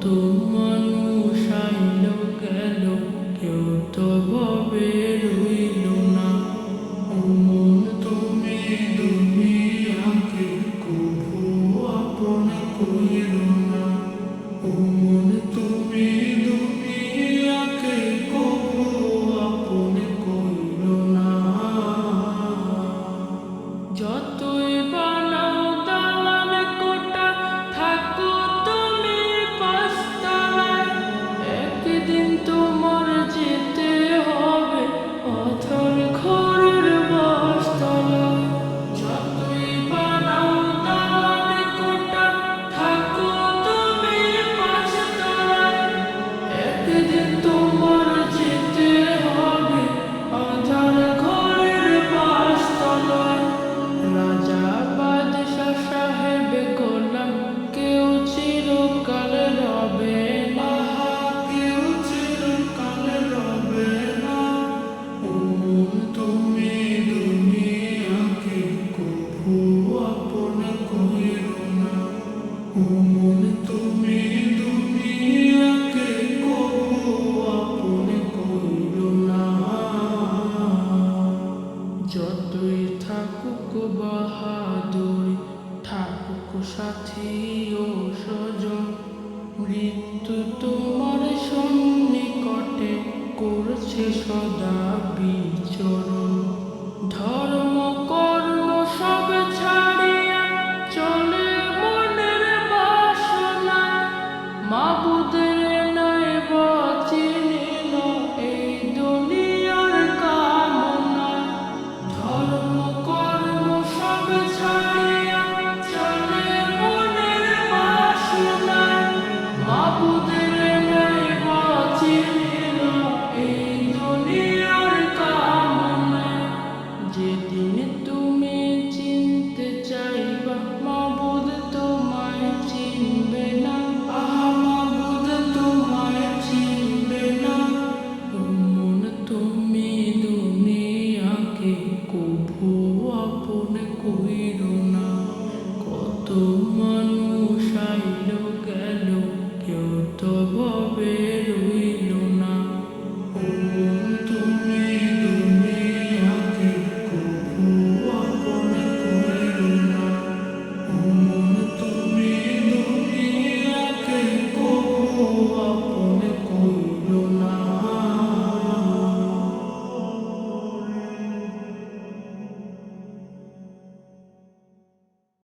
কত মানুষ আইল গেল, কেউ তো ভবে রইল না। ও মন তুমি দুনিয়াকে কভু আপন কইর না। ও মন তুমি দুনিয়াকে কভু আপন কইর না। যতই বানাও দালান কোঠা, থাকো তুমি পাঁচতলায়, একদিন তোমার যেতে হবে অথর ঘরের বাসতলায়। যতই বানাও দালান কোঠা, থাকো তুমি পাঁচতলায়, একদিন তোমার যেতে হবে অথর ঘরের বাসতলায়। রাজা বাদশাহ সাহেব গোলাম কেউ চিরকাল রবে না, কেউ চিরকাল রবে না। ও মন তুমি দুনিয়াকে কভু আপন কইর না। ও মন তুমি দুনিয়াকে কভু আপন কইর না। যতই থাকুক বাহাদুরি, থাকুক সাথী ও স্বজন, মৃত্যু তোমার সন্নিকটে করছে সদা বিচরণ। ধর্ম কর্ম সব ছাড়িয়া চলে মনের বাসনা, মাবুদের নয় বা চিনি না এই দুনিয়ার কামনা। ধর্ম কর্ম সব ছাড়িয়া চলে মনের বাসনা, মাবুদের নয় বা চিনি না এই দুনিয়ার কামনা। যেদিন তুমি চিনতে চাইবা মাবুদ তোমায় চিনবে না, মাবুদ তোমায় চিনবে না। ও মন তুমি দুনিয়াকে কভু আপন কইর না। কত মানুষ আইল গেল, কেউ তো ভবে রইল